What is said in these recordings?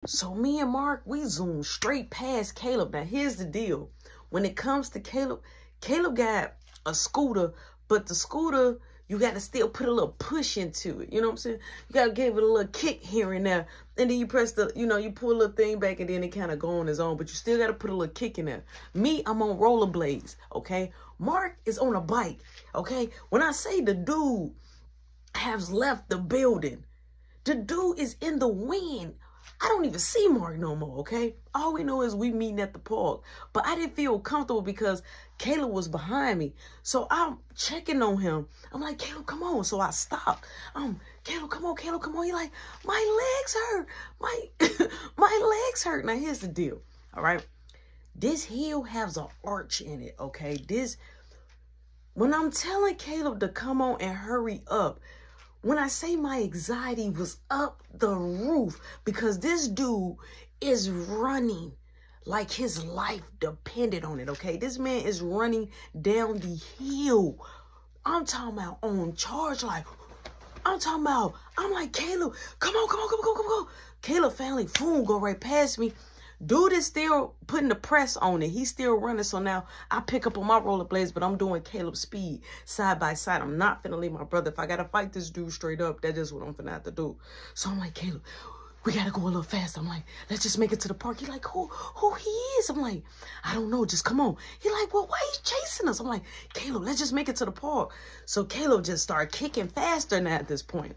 So me and Mark, we zoomed straight past Caleb. Now, here's the deal. When it comes to Caleb, Caleb got a scooter, but the scooter, you got to still put a little push into it. You know what I'm saying? You got to give it a little kick here and there. And then you press the, you pull a little thing back and then it kind of go on its own. But you still got to put a little kick in there. Me, I'm on rollerblades, okay? Mark is on a bike, okay? When I say the dude has left the building, the dude is in the wind. I don't even see Mark no more, okay? All we know is we meeting at the park. But I didn't feel comfortable because Caleb was behind me. So I'm checking on him. I'm like, Caleb, come on. So I stopped. Caleb, come on, Caleb, come on. He like, my legs hurt. My legs hurt. Now, here's the deal, all right? This hill has an arch in it, okay? When I'm telling Caleb to come on and hurry up, when I say my anxiety was up the roof because this dude is running like his life depended on it, okay? This man is running down the hill. I'm talking about on charge, like, I'm like, Caleb, come on. Caleb finally, boom, go right past me. Dude is still putting the press on it. He's still running. So now I pick up on my rollerblades, but I'm doing Caleb's speed side by side. I'm not finna leave my brother. If I got to fight this dude straight up, that is what I'm finna have to do. So I'm like, Caleb, we got to go a little faster. I'm like, let's just make it to the park. He like, who he is? I'm like, I don't know. Just come on. He like, well, why are you chasing us? I'm like, Caleb, let's just make it to the park. So Caleb just started kicking faster now at this point.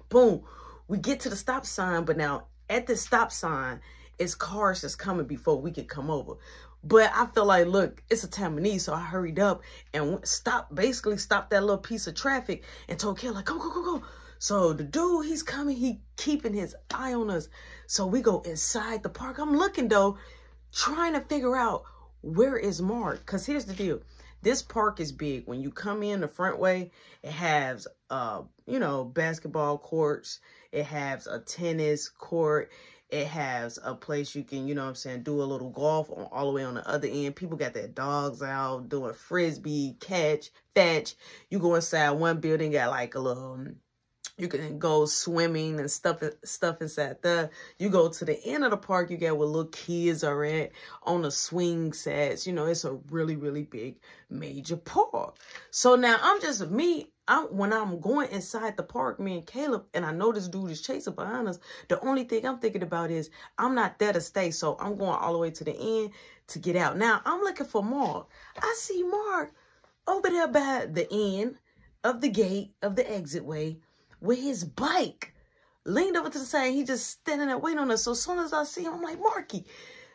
Boom. We get to the stop sign, but now at the stop sign, it's cars that's coming before we could come over. But I feel like, look, it's a time of need. So I hurried up and basically stopped that little piece of traffic and told Caleb, like, go. So the dude, he's coming, he keeping his eye on us. So we go inside the park. I'm looking though, trying to figure out where is Mark. Because here's the deal. This park is big. When you come in the front way, it has, basketball courts. It has a tennis court. It has a place you can, do a little golf all the way on the other end. People got their dogs out doing frisbee, catch, fetch. You go inside one building, got like a little, you can go swimming and stuff inside there. You go to the end of the park, you got where little kids are at on the swing sets. It's a really, really big major park. So now when I'm going inside the park, me and Caleb, and I know this dude is chasing behind us, the only thing I'm thinking about is I'm not there to stay. So I'm going all the way to the end to get out. Now I'm looking for Mark. I see Mark over there by the end of the gate of the exit way with his bike leaned over to the side. He just standing there waiting on us. So as soon as I see him, I'm like, Marky.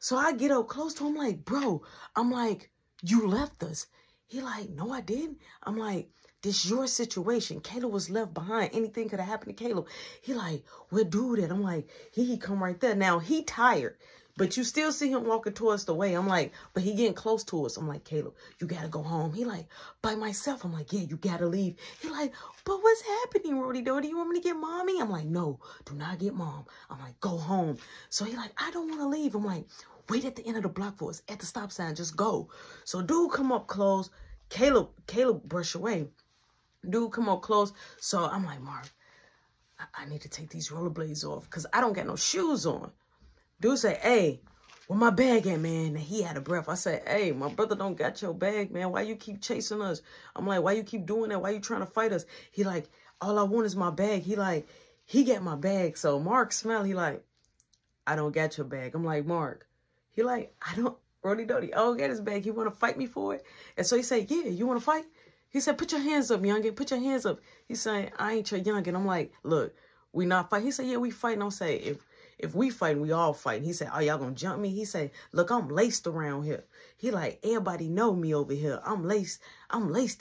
So I get up close to him like, bro, I'm like, you left us. He like, no, I didn't. I'm like, this your situation. Caleb was left behind. Anything could have happened to Caleb. He like, where dude at? I'm like, he come right there. Now he tired, but you still see him walking towards the way. I'm like, but he getting close to us. I'm like, Caleb, you got to go home. He like, by myself. I'm like, yeah, you got to leave. He like, but what's happening, Rody Doty? You want me to get mommy? I'm like, no, do not get mom. I'm like, go home. So he like, I don't want to leave. I'm like, wait at the end of the block for us at the stop sign. Just go. So dude come up close. Caleb brush away. Dude come up close. So I'm like, Mark, I need to take these rollerblades off because I don't got no shoes on. Dude say, hey, where my bag at, man? And he had a breath. I said, hey, my brother don't got your bag, man. Why you keep chasing us? I'm like, why you keep doing that? Why you trying to fight us? He like, all I want is my bag. He like, he got my bag. So Mark smiled. He like, I don't got your bag. I'm like, Mark. He like, Rody Doty, I don't get his bag. He want to fight me for it? And so he said, yeah, you want to fight? He said, put your hands up, youngin. Put your hands up. He said, I ain't your youngin. I'm like, look, we not fighting. He said, yeah, we fighting. I'm saying, if we fighting, we all fighting. He said, oh, y'all gonna jump me? He said, look, I'm laced around here. He like, everybody know me over here. I'm laced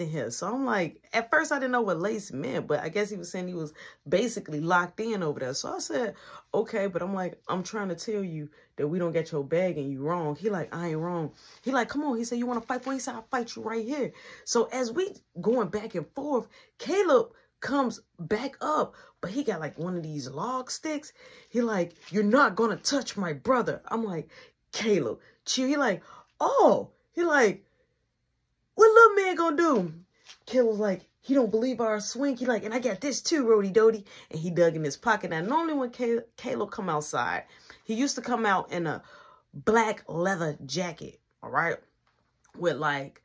in here. So I'm like, at first I didn't know what lace meant, but I guess he was saying he was basically locked in over there. So I said, okay, but I'm like, I'm trying to tell you that we don't get your bag and you wrong. He like, I ain't wrong. He like, come on. He said, you want to fight for it? He said, I'll fight you right here. So as we going back and forth, Caleb comes back up, but he got like one of these log sticks. He like, you're not gonna touch my brother. I'm like, Caleb, chill. He like, oh, he like, what little man gonna do? Caleb's like, he don't believe our swing. He like, and I got this too, Rody Doty. And he dug in his pocket. Now, normally when Caleb come outside, He used to come out in a black leather jacket, all right? With like,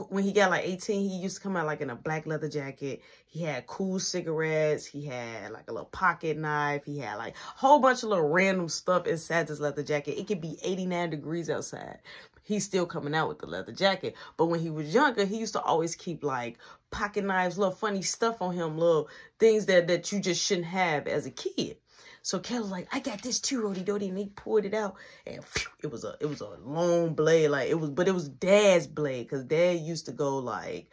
when he got like 18, he used to come out like in a black leather jacket. He had cool cigarettes. He had like a little pocket knife. He had like a whole bunch of little random stuff inside this leather jacket. It could be 89 degrees outside. He's still coming out with the leather jacket. But when he was younger, he used to always keep like pocket knives, little funny stuff on him, little things that you just shouldn't have as a kid. So Kel was like, I got this too, Rody Dody, and he pulled it out, and phew, it was a long blade, like but it was Dad's blade, because Dad used to go like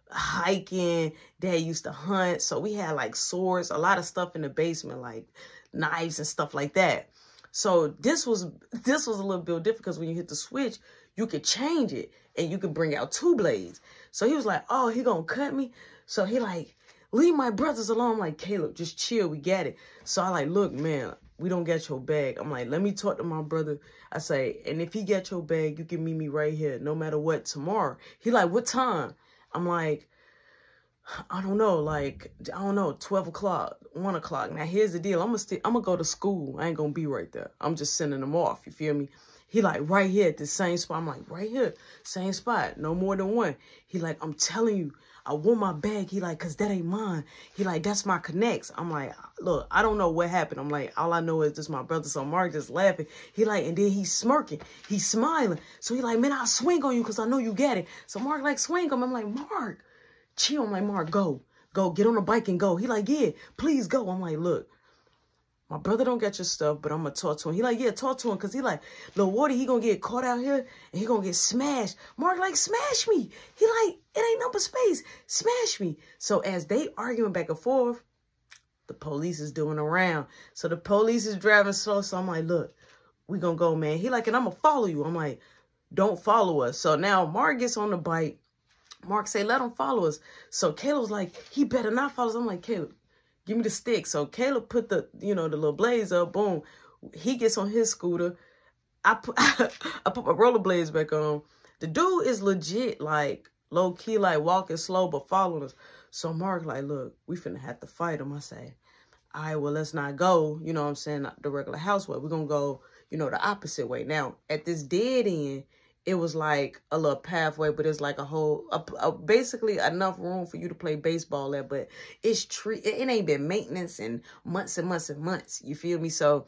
hiking, Dad used to hunt, so we had like swords, a lot of stuff in the basement, like knives and stuff like that. So this was a little bit different, because when you hit the switch, you could change it, and you could bring out 2 blades. So he was like, oh, he gonna cut me? So he like, leave my brothers alone. I'm like, Caleb, just chill. We got it. So I like, look, man, we don't get your bag. I'm like, let me talk to my brother. I say, and if he get your bag, you can meet me right here, no matter what, tomorrow. He like, what time? I'm like, I don't know, 12 o'clock, 1 o'clock. Now, here's the deal. I'm gonna go to school. I ain't gonna be right there. I'm just sending them off. You feel me? He like, right here at the same spot. I'm like, right here, same spot, no more than one. He like, I'm telling you, I want my bag. He like, cause that ain't mine. He like, that's my connects. I'm like, look, I don't know what happened. I'm like, all I know is this my brother. So Mark just laughing. He like, and then he's smirking. He's smiling. So he like, man, I'll swing on you because I know you got it. So Mark like, swing on him. I'm like, Mark, chill. I'm like, Mark, go, get on the bike and go. He like, yeah, please go. I'm like, look, my brother don't get your stuff, but I'm going to talk to him. He like, yeah, talk to him, because he like, Lil Woody, he going to get caught out here, and he going to get smashed. Mark like, smash me. He like, it ain't no but space. Smash me. So as they arguing back and forth, the police is doing a round. So the police is driving slow, so I'm like, look, we going to go, man. He like, and I'm going to follow you. I'm like, don't follow us. So now Mark gets on the bike. Mark say, let him follow us. So Caleb's like, he better not follow us. I'm like, Caleb, give me the stick. So Caleb put the, the little blades up. Boom. He gets on his scooter. I put my rollerblades back on. The dude is legit, like, low-key, like, walking slow, but following us. So Mark like, look, we finna have to fight him. I say, all right, well, let's not go, you know what I'm saying, the regular house way. We're gonna go, the opposite way. Now, at this dead end, it was like a little pathway, but it's like basically enough room for you to play baseball at, but it ain't been maintenance in months and months and months. You feel me? So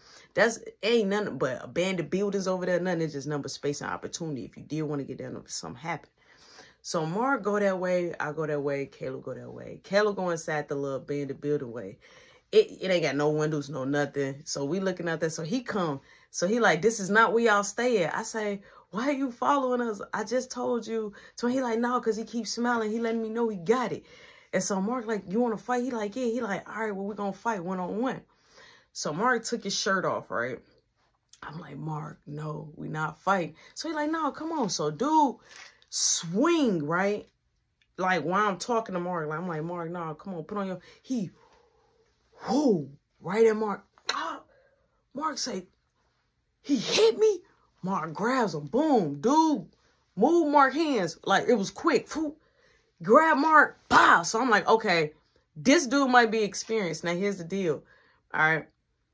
ain't nothing but abandoned buildings over there. Nothing. It's just number space and opportunity. If you did want to get down, if something happened. So Mark go that way, I go that way, Caleb go that way. Caleb go inside the little abandoned building way. It ain't got no windows, no nothing. So we looking at that. So he come. So he like, this is not where y'all stay at. I say, why are you following us? I just told you. So he like, no, because he keeps smiling. He letting me know he got it. And so Mark like, you want to fight? He like, yeah. He like, all right, well, we're going to fight one-on-one. So Mark took his shirt off, right? I'm like, Mark, no, we not fighting. So he like, no, come on. So dude, swing, right? Like, while I'm talking to Mark, I'm like, Mark, no, come on, put on your... He, whoo, right at Mark. Ah, Mark say, he hit me? Mark grabs him. Boom. Dude, move Mark hands. Like, it was quick. Whoop. Grab Mark. Pow. So I'm like, okay, this dude might be experienced. Now, here's the deal. All right.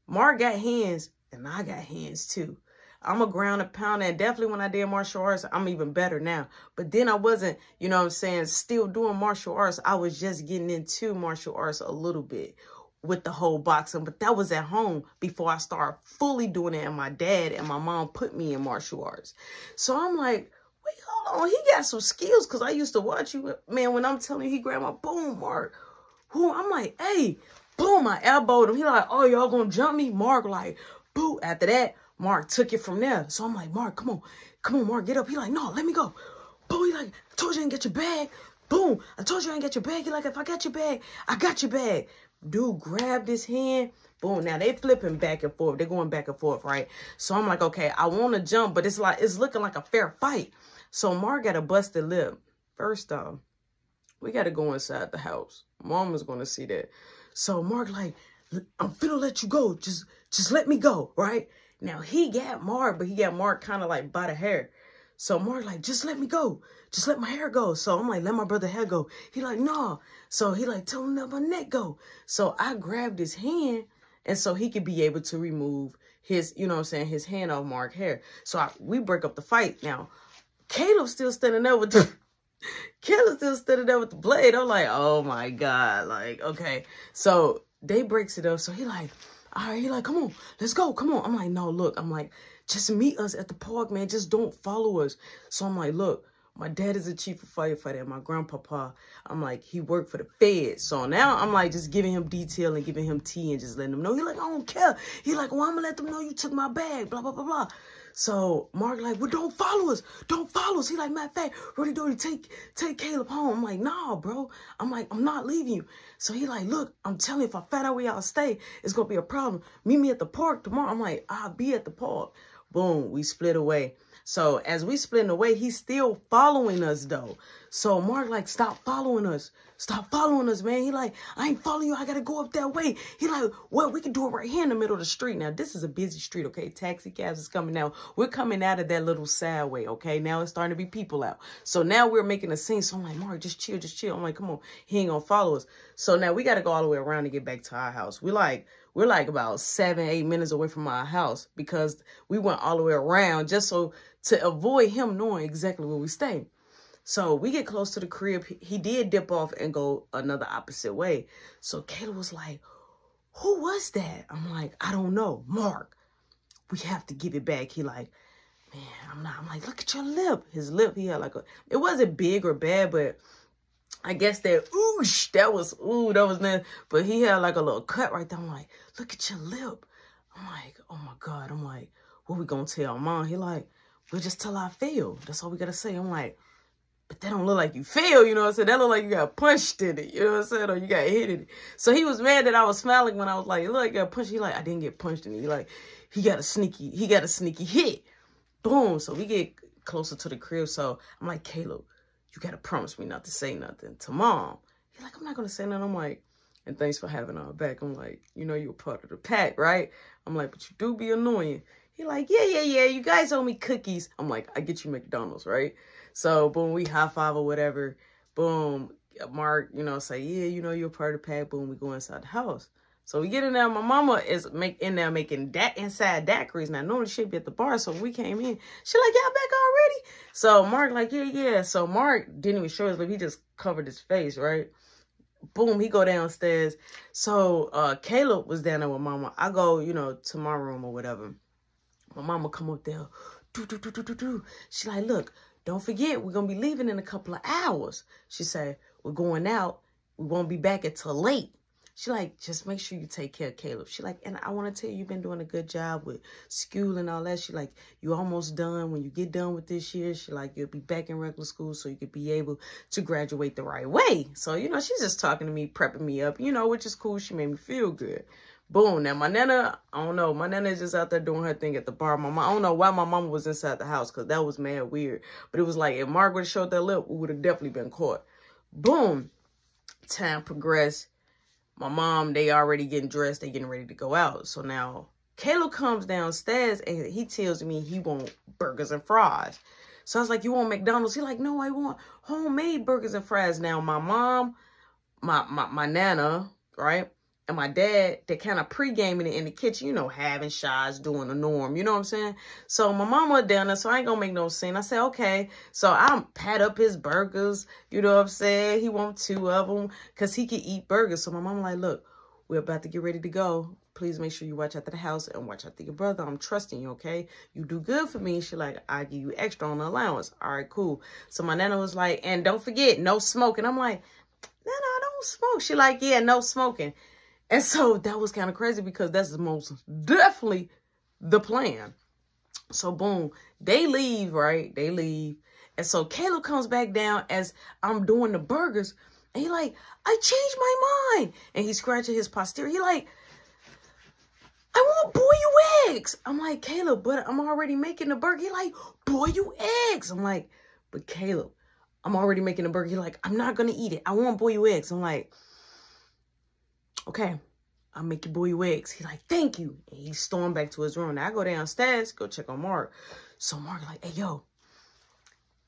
Mark got hands, and I got hands, too. I'm a ground and pound, and definitely when I did martial arts, I'm even better now. But then I wasn't, you know what I'm saying, still doing martial arts. I was just getting into martial arts a little bit with the whole boxing, but that was at home before I started fully doing it, and my dad and my mom put me in martial arts. So I'm like, wait, hold on, he got some skills, because I used to watch you, man, when I'm telling you, he grabbed my, boom, Mark, boom, I'm like, hey, boom, I elbowed him. He like, oh, y'all gonna jump me? Mark like, boo. After that, Mark took it from there. So I'm like, Mark, come on, Mark, get up. He like, no, let me go. Boom, he like, I told you I didn't get your bag. Boom, I told you I didn't get your bag. He like, if I got your bag, I got your bag. Dude grabbed his hand. Boom. Now they flipping back and forth. They're going back and forth, right? So I'm like, okay, I want to jump, but it's looking like a fair fight. So Mark got a busted lip. First off, we got to go inside the house. Mom is going to see that. So Mark like, I'm finna let you go. Just let me go, right? Now he got Mark, but he got Mark kind of like by the hair. So Mark like, just let me go. Just let my hair go. So I'm like, let my brother hair go. He like, no. So he like, tell him let my neck go. So I grabbed his hand, and so he could be able to remove his, you know what I'm saying, his hand off Mark's hair. So we break up the fight. Now, Caleb's still standing there with the... Caleb's still standing there with the blade. I'm like, oh my God. Like, okay. So they breaks it up. So he like, all right, he like, come on, let's go. Come on. I'm like, no, look. I'm like, just meet us at the park, man. Just don't follow us. So I'm like, look, my dad is a chief of firefighter. And my grandpapa, I'm like, he worked for the feds. So now I'm like, just giving him detail and giving him tea and just letting him know. He like, I don't care. He like, well, I'm going to let them know you took my bag, blah, blah, blah, blah. So Mark like, well, don't follow us. Don't follow us. He like, matter of fact, Rudy Doty, take Caleb home. I'm like, nah, bro. I'm like, I'm not leaving you. So he like, look, I'm telling you, if I find out where y'all stay, it's going to be a problem. Meet me at the park tomorrow. I'm like, I'll be at the park. Boom, we split away. So as we splitting away, he's still following us though. So Mark like, stop following us. Stop following us, man. He like, I ain't following you. I got to go up that way. He like, well, we can do it right here in the middle of the street. Now, this is a busy street, okay? Taxi cabs is coming out. We're coming out of that little side way, okay? Now it's starting to be people out. So now we're making a scene. So I'm like, Mark, just chill, just chill. I'm like, come on. He ain't going to follow us. So now we got to go all the way around to get back to our house. We're like about 7-8 minutes away from our house because we went all the way around just so to avoid him knowing exactly where we stay. So we get close to the crib. He did dip off and go another opposite way. So Caleb was like, who was that? I'm like, I don't know. Mark, we have to give it back. He like, man, I'm not. I'm like, look at your lip. His lip, he had like a, it wasn't big or bad, but I guess that, oosh, that was nice. But he had like a little cut right there. I'm like, look at your lip. I'm like, oh my God. I'm like, what we gonna tell Mom? He like, we'll just tell I failed. That's all we gotta say. I'm like, but that don't look like you failed, you know what I'm saying? That look like you got punched in it, you know what I'm saying? Or you got hit in it. So he was mad that I was smiling when I was like, look, I got punched. He like, I didn't get punched in it. He like, he got a sneaky hit. Boom. So we get closer to the crib. So I'm like, Caleb, you got to promise me not to say nothing to Mom. He's like, I'm not going to say nothing. I'm like, and thanks for having our back. I'm like, you know, you're part of the pack, right? I'm like, but you do be annoying. He like, yeah. You guys owe me cookies. I'm like, I get you McDonald's, right? So, boom, we high five or whatever. Boom, Mark, you know, say, yeah, you know, you're part of the pack. Boom, we go inside the house. So we get in there. My mama is in there making inside daiquiris. Now, normally she'd be at the bar. So we came in. She like, y'all back already? So Mark like, yeah. So Mark didn't even show his lip. He just covered his face, right? Boom, he go downstairs. So Caleb was down there with Mama. I go, you know, to my room or whatever. My mama come up there. She like, look, don't forget, we're going to be leaving in a couple of hours. She said, we're going out. We won't be back until late. She like, just make sure you take care of Caleb. She like, and I want to tell you, you've been doing a good job with school and all that. She like, you almost done. When you get done with this year, she like, you'll be back in regular school so you could be able to graduate the right way. So, you know, she's just talking to me, prepping me up, you know, which is cool. She made me feel good. Boom. Now, my Nana, I don't know. My Nana is just out there doing her thing at the bar. My mom, I don't know why my mama was inside the house because that was mad weird. But it was like, if Margaret showed that lip, we would have definitely been caught. Boom. Time progressed. My mom, they already getting dressed. They getting ready to go out. So now, Caleb comes downstairs and he tells me he want burgers and fries. So I was like, you want McDonald's? He like, no, I want homemade burgers and fries. Now, my mom, my Nana, right? And my dad, they kind of pre-gaming it in the kitchen, you know, having shots, doing the norm, you know what I'm saying? So my mama down there, so I ain't gonna make no scene. I said, okay. So I pat up his burgers, you know what I'm saying? He want 2 of them because he can eat burgers. So my mama like, look, we're about to get ready to go. Please make sure you watch after the house and watch after your brother. I'm trusting you, okay? You do good for me. She like, I give you extra on the allowance. All right, cool. So my Nana was like, and don't forget, no smoking. I'm like, Nana, I don't smoke. She like, yeah, no smoking. And so that was kind of crazy because that's most definitely the plan. So boom, they leave, right? They leave. And so Caleb comes back down as I'm doing the burgers. And he like, I changed my mind. And he's scratching his posterior. He like, I want boil eggs. I'm like, Caleb, but I'm already making the burger. He like, boil eggs. I'm like, but Caleb, I'm already making a burger. He like, I'm not going to eat it. I want boil eggs. I'm like, okay, I'll make you boil eggs. He's like, thank you. And he stormed back to his room. Now I go downstairs, go check on Mark. So Mark like, hey, yo,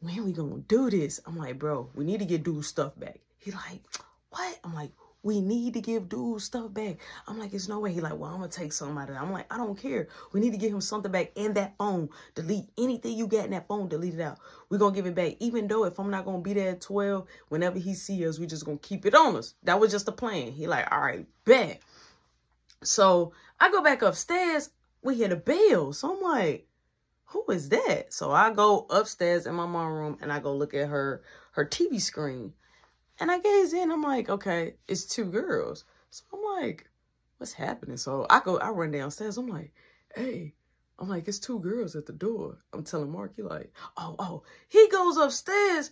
when we gonna do this? I'm like, bro, we need to get dude's stuff back. He like, what? I'm like, we need to give dude stuff back. I'm like, there's no way. He like, well, I'm going to take something out of that. I'm like, I don't care. We need to give him something back in that phone. Delete anything you got in that phone. Delete it out. We're going to give it back. Even though if I'm not going to be there at 12, whenever he sees us, we just going to keep it on us. That was just the plan. He like, all right, bet. So I go back upstairs. We hear the bell. So I'm like, who is that? So I go upstairs in my mom's room and I go look at her TV screen. And I gaze in, I'm like, okay, it's 2 girls. So I'm like, what's happening? So I run downstairs. I'm like, hey, I'm like, it's 2 girls at the door. I'm telling Mark, he like, oh. He goes upstairs.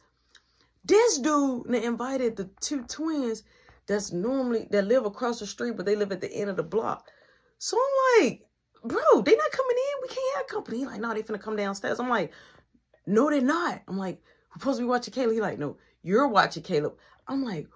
This dude invited the 2 twins that live across the street, but they live at the end of the block. So I'm like, bro, they not coming in. We can't have company. He like, no, they finna come downstairs. I'm like, no, they're not. I'm like, we're supposed to be watching Caleb. He like, no, you're watching Caleb. I'm like,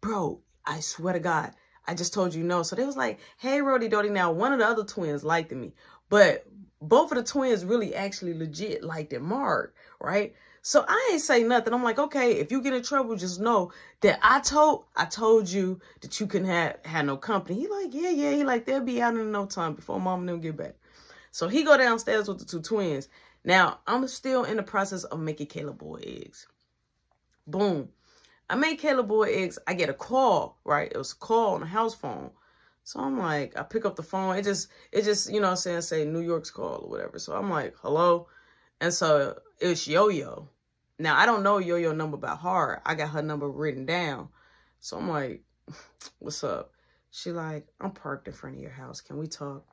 bro, I swear to God, I just told you no. So they was like, hey, Rody Doty. Now, one of the other twins liked me, but both of the twins really actually legit liked it, Mark, right? So I ain't say nothing. I'm like, okay, if you get in trouble, just know that I told you that you couldn't have no company. He like, yeah. He like, they'll be out in no time before mom and them get back. So he go downstairs with the 2 twins. Now, I'm still in the process of making Caleb boiled eggs. Boom. I made Caleb boiled eggs. I get a call, right? It was a call on the house phone. So I'm like, I pick up the phone. It just, you know what I'm saying, say New York's call or whatever. So I'm like, hello? And so it's Yo-Yo. Now, I don't know Yo-Yo number by heart. I got her number written down. So I'm like, what's up? She like, I'm parked in front of your house. Can we talk?